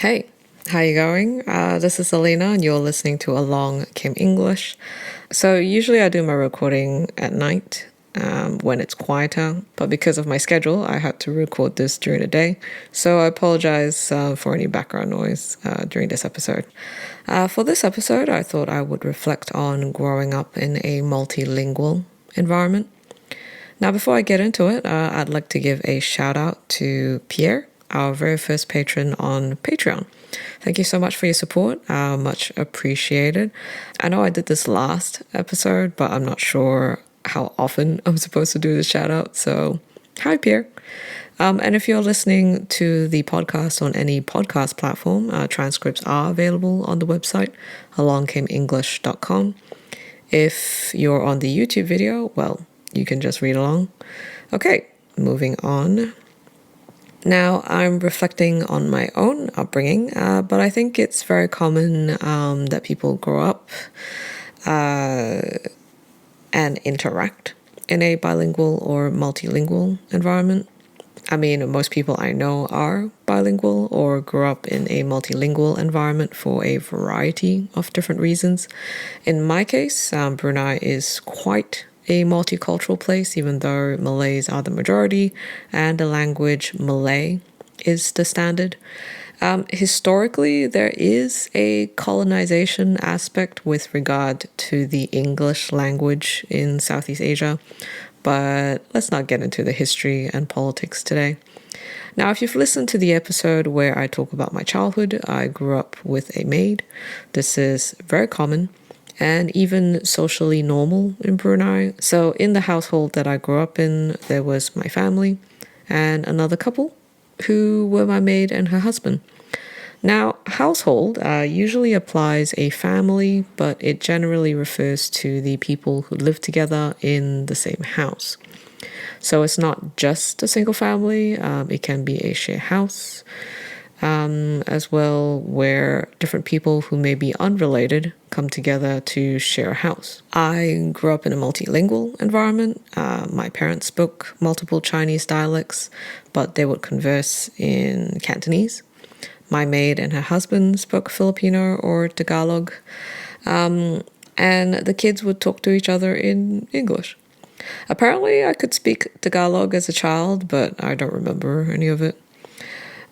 Hey, how you going? This is Alina, and you're listening to Along Came English. So usually I do my recording at night when it's quieter, but because of my schedule, I had to record this during the day. So I apologize for any background noise during this episode. For this episode, I thought I would reflect on growing up in a multilingual environment. Now, before I get into it, I'd like to give a shout out to Pierre, our very first patron on Patreon. Thank you so much for your support. Much appreciated. I know I did this last episode, but I'm not sure how often I'm supposed to do the shout out. So, hi, Pierre. And if you're listening to the podcast on any podcast platform, transcripts are available on the website, alongcameenglish.com. If you're on the YouTube video, well, you can just read along. Okay, moving on. Now, I'm reflecting on my own upbringing, but I think it's very common that people grow up and interact in a bilingual or multilingual environment. I mean, most people I know are bilingual or grew up in a multilingual environment for a variety of different reasons. In my case, Brunei is quite a multicultural place, even though Malays are the majority and the language Malay is the standard. Historically, there is a colonization aspect with regard to the English language in Southeast Asia, but let's not get into the history and politics today. Now, if you've listened to the episode where I talk about my childhood, I grew up with a maid. This is very common and even socially normal in Brunei. So in the household that I grew up in, there was my family and another couple who were my maid and her husband. Now, household usually applies a family, but it generally refers to the people who live together in the same house. So it's not just a single family, it can be a shared house as well, where different people who may be unrelated come together to share a house. I grew up in a multilingual environment. My parents spoke multiple Chinese dialects, but they would converse in Cantonese. My maid and her husband spoke Filipino or Tagalog, and the kids would talk to each other in English. Apparently, I could speak Tagalog as a child, but I don't remember any of it.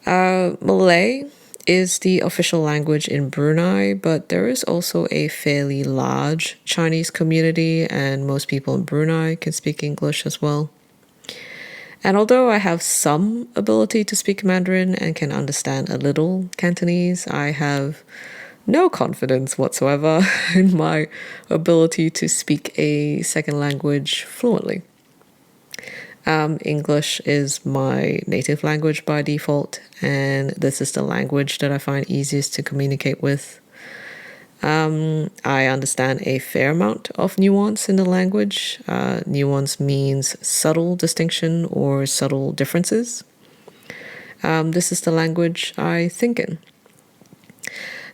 Malay is the official language in Brunei, but there is also a fairly large Chinese community, and most people in Brunei can speak English as well. And although I have some ability to speak Mandarin and can understand a little Cantonese, I have no confidence whatsoever in my ability to speak a second language fluently. English is my native language by default, and this is the language that I find easiest to communicate with. I understand a fair amount of nuance in the language. Nuance means subtle distinction or subtle differences. This is the language I think in.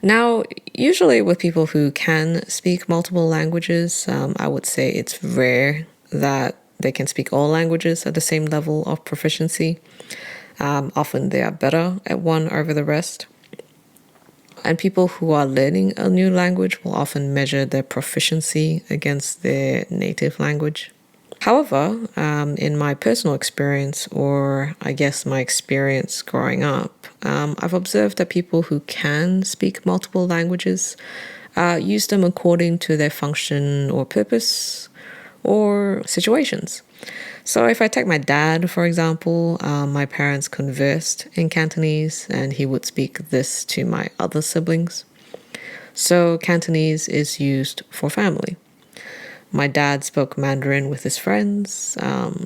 Now, usually with people who can speak multiple languages, I would say it's rare that they can speak all languages at the same level of proficiency. Often they are better at one over the rest. And people who are learning a new language will often measure their proficiency against their native language. However, in my personal experience, or I guess my experience growing up, I've observed that people who can speak multiple languages use them according to their function or purpose or situations. So if I take my dad, for example, my parents conversed in Cantonese and he would speak this to my other siblings. So Cantonese is used for family. My dad spoke Mandarin with his friends,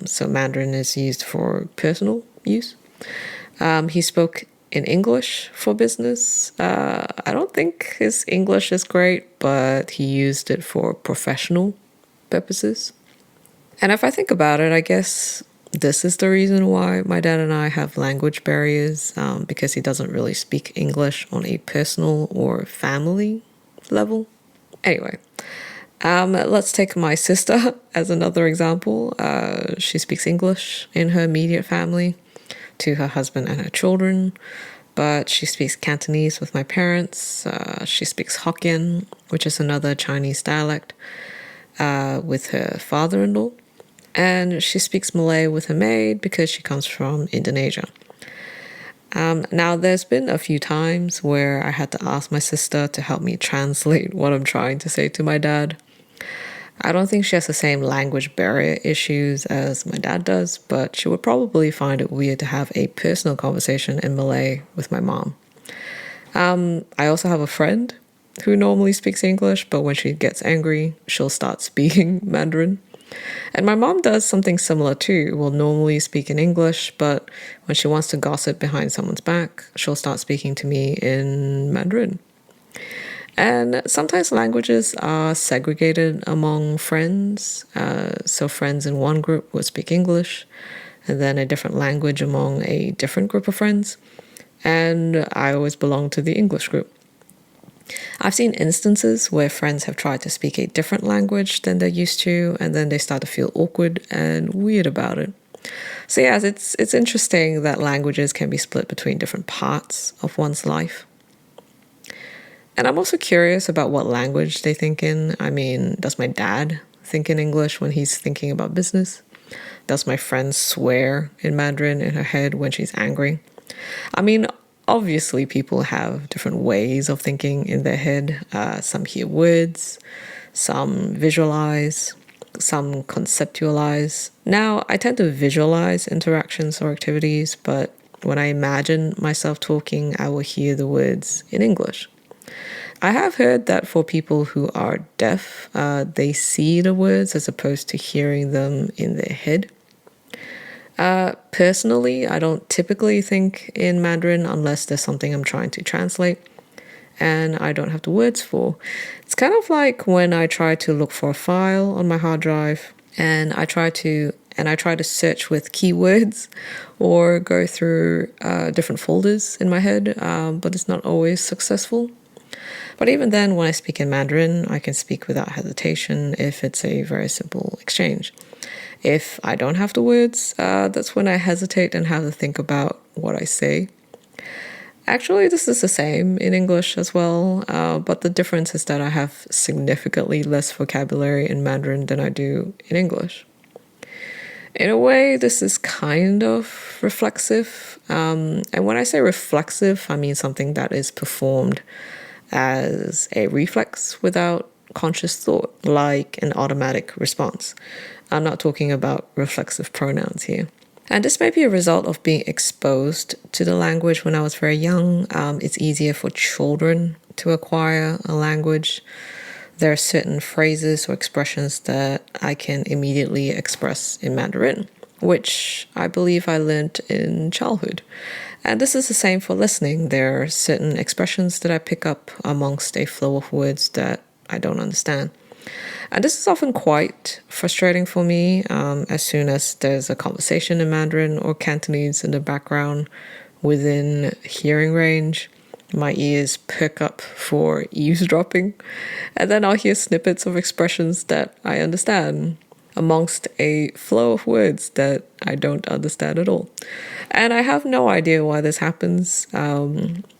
so Mandarin is used for personal use. He spoke in English for business. I don't think his English is great, but he used it for professional purposes. And if I think about it, I guess this is the reason why my dad and I have language barriers, because he doesn't really speak English on a personal or family level. Anyway, let's take my sister as another example. She speaks English in her immediate family. to her husband and her children, but she speaks Cantonese with my parents. She speaks Hokkien, which is another Chinese dialect, with her father-in-law. And she speaks Malay with her maid because she comes from Indonesia. Now, there's been a few times where I had to ask my sister to help me translate what I'm trying to say to my dad. I don't think she has the same language barrier issues as my dad does, but she would probably find it weird to have a personal conversation in Malay with my mom. I also have a friend who normally speaks English, but when she gets angry, she'll start speaking Mandarin. And my mom does something similar too. Will normally speak in English, but when she wants to gossip behind someone's back, she'll start speaking to me in Mandarin. And sometimes languages are segregated among friends. So friends in one group will speak English, and then a different language among a different group of friends. And I always belong to the English group. I've seen instances where friends have tried to speak a different language than they're used to, and then they start to feel awkward and weird about it. So yes, it's interesting that languages can be split between different parts of one's life. And I'm also curious about what language they think in. I mean, does my dad think in English when he's thinking about business? Does my friend swear in Mandarin in her head when she's angry? I mean, obviously people have different ways of thinking in their head. Some hear words, some visualize, some conceptualize. Now, I tend to visualize interactions or activities, but when I imagine myself talking, I will hear the words in English. I have heard that for people who are deaf, they see the words as opposed to hearing them in their head. Personally, I don't typically think in Mandarin unless there's something I'm trying to translate and I don't have the words for. It's kind of like when I try to look for a file on my hard drive and I try to search with keywords or go through different folders in my head, but it's not always successful. But even then, when I speak in Mandarin, I can speak without hesitation if it's a very simple exchange. If I don't have the words, that's when I hesitate and have to think about what I say. Actually, this is the same in English as well, but the difference is that I have significantly less vocabulary in Mandarin than I do in English. In a way, this is kind of reflexive. And when I say reflexive, I mean something that is performed as a reflex without conscious thought, like an automatic response. I'm not talking about reflexive pronouns here. And this may be a result of being exposed to the language when I was very young. It's easier for children to acquire a language. There are certain phrases or expressions that I can immediately express in Mandarin, which I believe I learned in childhood. And this is the same for listening. There are certain expressions that I pick up amongst a flow of words that I don't understand. And this is often quite frustrating for me as soon as there's a conversation in Mandarin or Cantonese in the background within hearing range. My ears perk up for eavesdropping, and then I'll hear snippets of expressions that I understand amongst a flow of words that I don't understand at all. And I have no idea why this happens.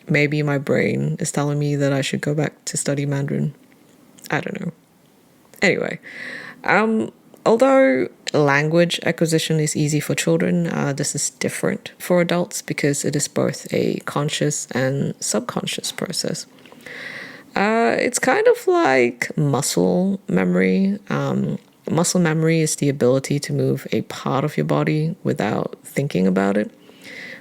Maybe my brain is telling me that I should go back to study Mandarin. I don't know. Anyway, although language acquisition is easy for children, this is different for adults because it is both a conscious and subconscious process. It's kind of like muscle memory. Muscle memory is the ability to move a part of your body without thinking about it,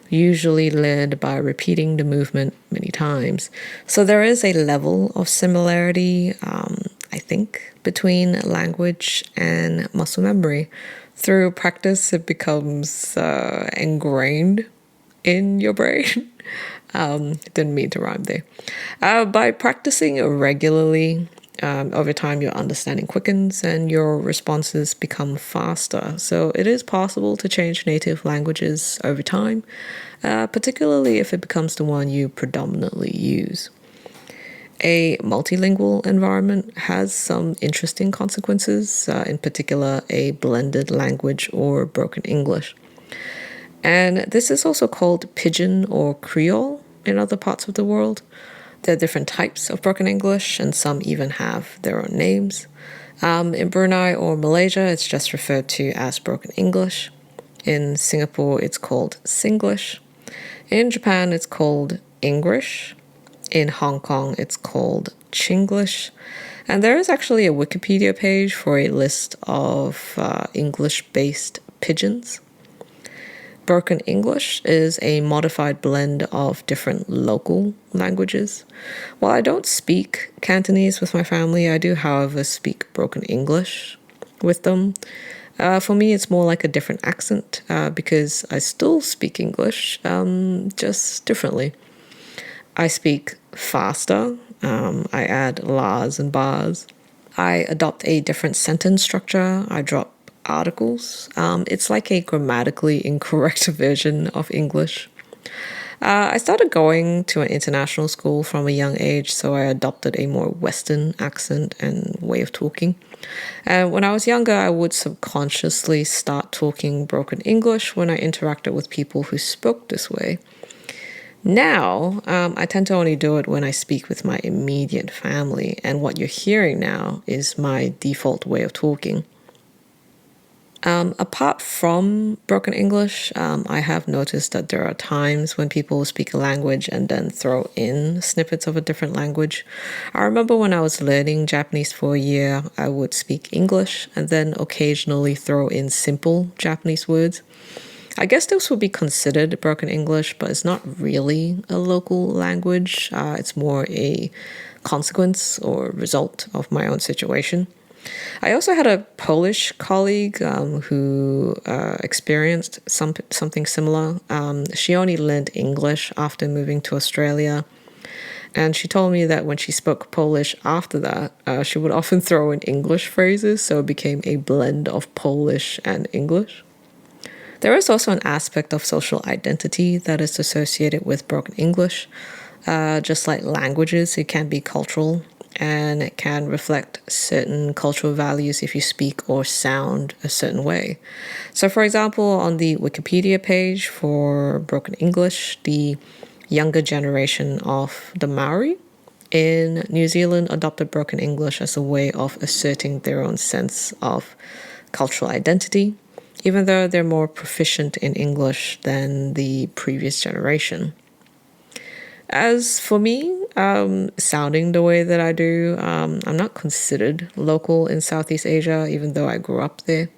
usually led by repeating the movement many times. So there is a level of similarity, I think, between language and muscle memory. Through practice, it becomes ingrained in your brain. Didn't mean to rhyme there. By practicing regularly, over time, your understanding quickens and your responses become faster. So it is possible to change native languages over time, particularly if it becomes the one you predominantly use. A multilingual environment has some interesting consequences, in particular, a blended language or broken English. And this is also called Pidgin or Creole in other parts of the world. There are different types of broken English, and some even have their own names. In Brunei or Malaysia, it's just referred to as broken English. In Singapore, it's called Singlish. In Japan, it's called English. In Hong Kong, it's called Chinglish. And there is actually a Wikipedia page for a list of English-based pidgins. Broken English is a modified blend of different local languages. While I don't speak Cantonese with my family, I do, however, speak broken English with them. For me, it's more like a different accent because I still speak English, just differently. I speak faster. I add las and bars. I adopt a different sentence structure. I drop articles. It's like a grammatically incorrect version of English. I started going to an international school from a young age, so I adopted a more Western accent and way of talking. And when I was younger, I would subconsciously start talking broken English when I interacted with people who spoke this way. Now, I tend to only do it when I speak with my immediate family, and what you're hearing now is my default way of talking. Apart from broken English, I have noticed that there are times when people speak a language and then throw in snippets of a different language. I remember when I was learning Japanese for a year, I would speak English and then occasionally throw in simple Japanese words. I guess this would be considered broken English, but it's not really a local language. It's more a consequence or result of my own situation. I also had a Polish colleague who experienced something similar. She only learned English after moving to Australia. And she told me that when she spoke Polish after that, she would often throw in English phrases, so it became a blend of Polish and English. There is also an aspect of social identity that is associated with broken English. Just like languages, it can be cultural, and it can reflect certain cultural values if you speak or sound a certain way. So, for example, on the Wikipedia page for broken English, the younger generation of the Maori in New Zealand adopted broken English as a way of asserting their own sense of cultural identity, even though they're more proficient in English than the previous generation. As for me, sounding the way that I do, I'm not considered local in Southeast Asia, even though I grew up there.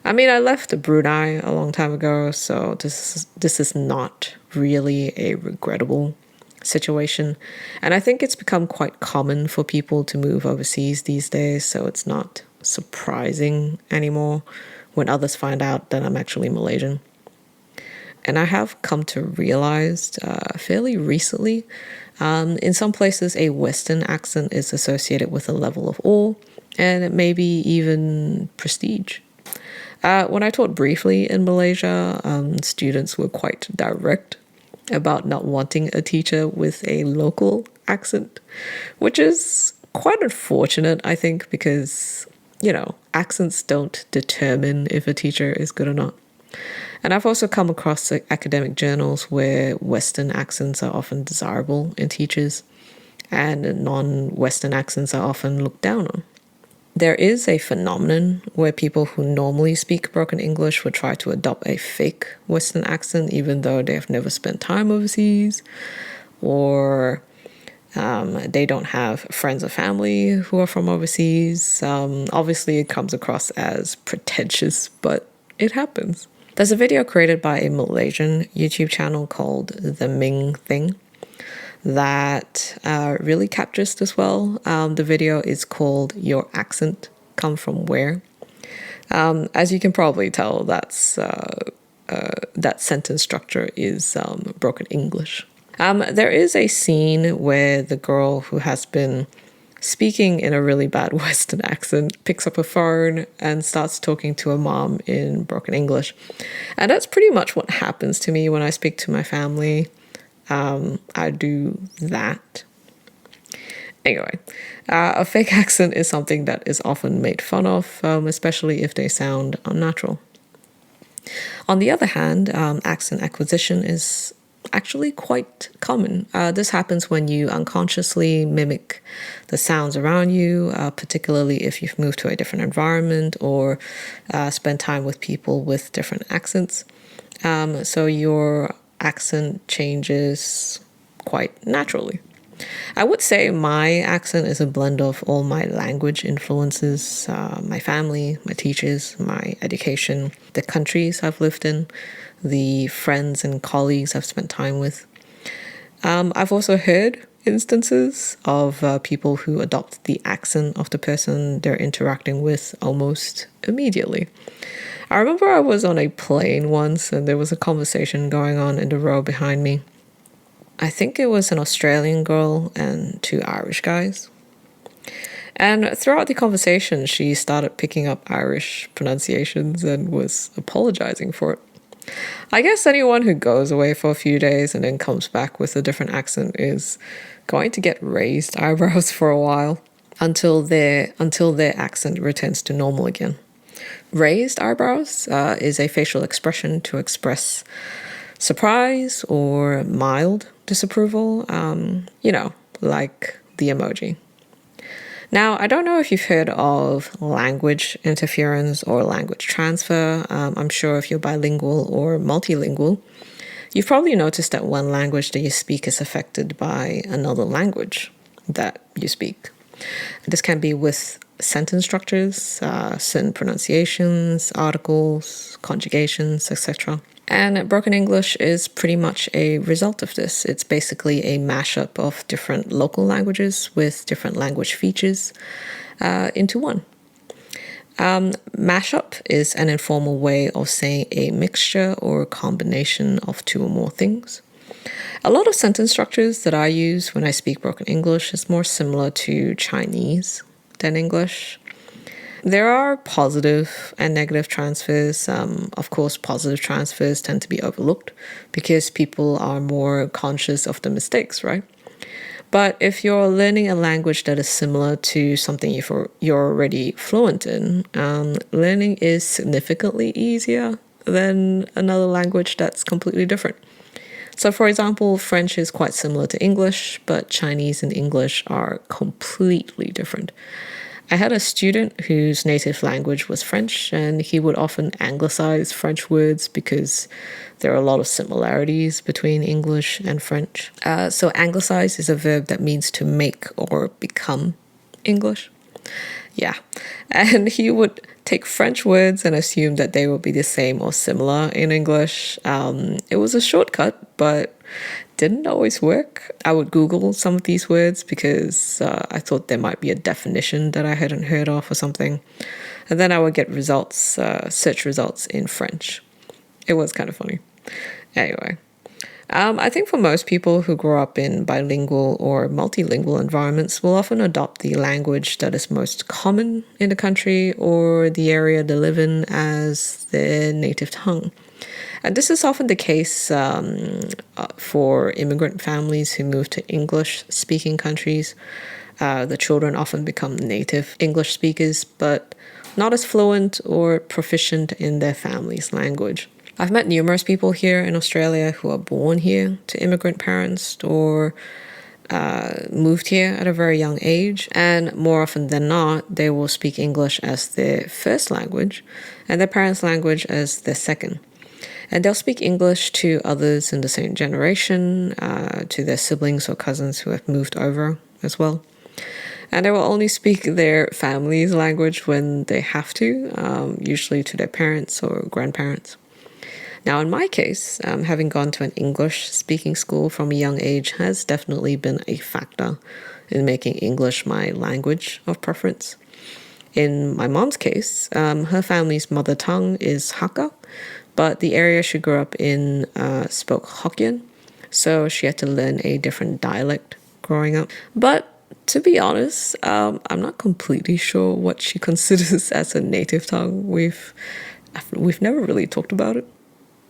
I mean, I left Brunei a long time ago, so this is not really a regrettable situation. And I think it's become quite common for people to move overseas these days, so it's not surprising anymore when others find out that I'm actually Malaysian. And I have come to realize fairly recently, in some places, a Western accent is associated with a level of awe and maybe even prestige. When I taught briefly in Malaysia, students were quite direct about not wanting a teacher with a local accent, which is quite unfortunate, I think, because, accents don't determine if a teacher is good or not. And I've also come across academic journals where Western accents are often desirable in teachers and non-Western accents are often looked down on. There is a phenomenon where people who normally speak broken English would try to adopt a fake Western accent even though they have never spent time overseas, or they don't have friends or family who are from overseas. Obviously, it comes across as pretentious, but it happens. There's a video created by a Malaysian YouTube channel called The Ming Thing that really captures this well. The video is called Your Accent Come From Where? As you can probably tell, that sentence structure is broken English. There is a scene where the girl who has been speaking in a really bad Western accent picks up a phone and starts talking to her mom in broken English. And that's pretty much what happens to me when I speak to my family. I do that. Anyway, a fake accent is something that is often made fun of, especially if they sound unnatural. On the other hand, accent acquisition is actually quite common. This happens when you unconsciously mimic the sounds around you, particularly if you've moved to a different environment or spend time with people with different accents. So your accent changes quite naturally. I would say my accent is a blend of all my language influences, my family, my teachers, my education, the countries I've lived in, the friends and colleagues I've spent time with. I've also heard instances of people who adopt the accent of the person they're interacting with almost immediately. I remember I was on a plane once and there was a conversation going on in the row behind me. I think it was an Australian girl and two Irish guys. And throughout the conversation, she started picking up Irish pronunciations and was apologizing for it. I guess anyone who goes away for a few days and then comes back with a different accent is going to get raised eyebrows for a while until their accent returns to normal again. Raised eyebrows is a facial expression to express surprise or mild disapproval, like the emoji. Now, I don't know if you've heard of language interference or language transfer. I'm sure if you're bilingual or multilingual, you've probably noticed that one language that you speak is affected by another language that you speak. This can be with sentence structures, certain pronunciations, articles, conjugations, etc. And broken English is pretty much a result of this. It's basically a mashup of different local languages with different language features into one. Mashup is an informal way of saying a mixture or a combination of two or more things. A lot of sentence structures that I use when I speak broken English is more similar to Chinese than English. There are positive and negative transfers. Of course, positive transfers tend to be overlooked because people are more conscious of the mistakes, right? But if you're learning a language that is similar to something you're already fluent in, learning is significantly easier than another language that's completely different. So, for example, French is quite similar to English, but Chinese and English are completely different. I had a student whose native language was French, and he would often anglicize French words because there are a lot of similarities between English and French. So anglicize is a verb that means to make or become English. Yeah. And he would take French words and assume that they would be the same or similar in English. It was a shortcut, but didn't always work. I would Google some of these words because I thought there might be a definition that I hadn't heard of or something. And then I would get results, search results in French. It was kind of funny. Anyway, I think for most people who grow up in bilingual or multilingual environments will often adopt the language that is most common in the country or the area they live in as their native tongue. And this is often the case for immigrant families who move to English-speaking countries. The children often become native English speakers, but not as fluent or proficient in their family's language. I've met numerous people here in Australia who are born here to immigrant parents or moved here at a very young age, and more often than not, they will speak English as their first language and their parents' language as their second. And they'll speak English to others in the same generation, to their siblings or cousins who have moved over as well. And they will only speak their family's language when they have to, usually to their parents or grandparents. Now, in my case, having gone to an English-speaking school from a young age has definitely been a factor in making English my language of preference. In my mom's case, her family's mother tongue is Hakka, but the area she grew up in spoke Hokkien, so she had to learn a different dialect growing up. But to be honest, I'm not completely sure what she considers as a native tongue. We've never really talked about it.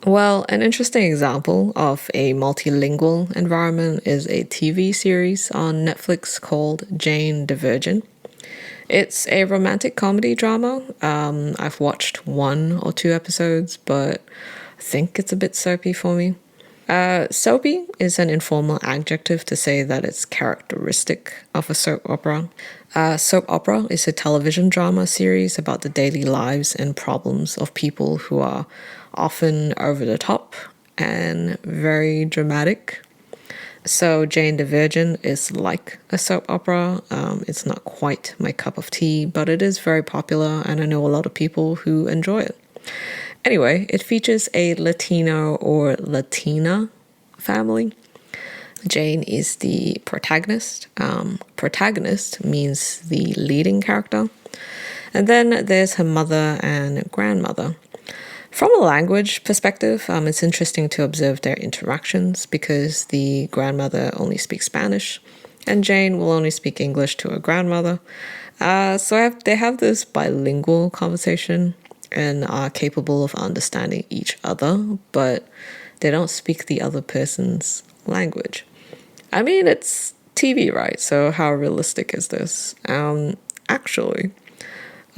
Well, an interesting example of a multilingual environment is a TV series on Netflix called Jane the Virgin. It's a romantic comedy drama. I've watched 1 or 2 episodes, but I think it's a bit soapy for me. Soapy is an informal adjective to say that it's characteristic of a soap opera. Soap opera is a television drama series about the daily lives and problems of people who are often over the top and very dramatic. So Jane the Virgin is like a soap opera. It's not quite my cup of tea, but it is very popular, and I know a lot of people who enjoy it. Anyway, it features a Latino or Latina family. Jane is the protagonist. Protagonist means the leading character. And then there's her mother and grandmother. From a language perspective, it's interesting to observe their interactions because the grandmother only speaks Spanish and Jane will only speak English to her grandmother. They have this bilingual conversation and are capable of understanding each other, but they don't speak the other person's language. I mean, it's TV, right? So how realistic is this? Actually,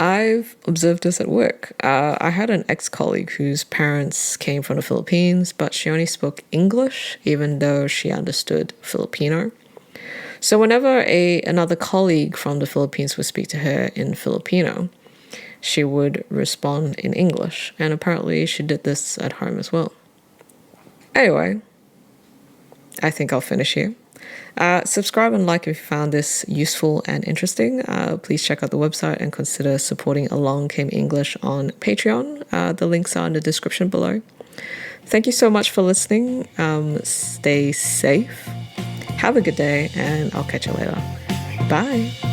I've observed this at work. I had an ex-colleague whose parents came from the Philippines, but she only spoke English, even though she understood Filipino. So whenever another colleague from the Philippines would speak to her in Filipino, she would respond in English. And apparently she did this at home as well. Anyway, I think I'll finish here. Subscribe and like if you found this useful and interesting. Please check out the website and consider supporting Along Came English on Patreon. The links are in the description below. Thank you so much for listening. Stay safe. Have a good day, and I'll catch you later. Bye.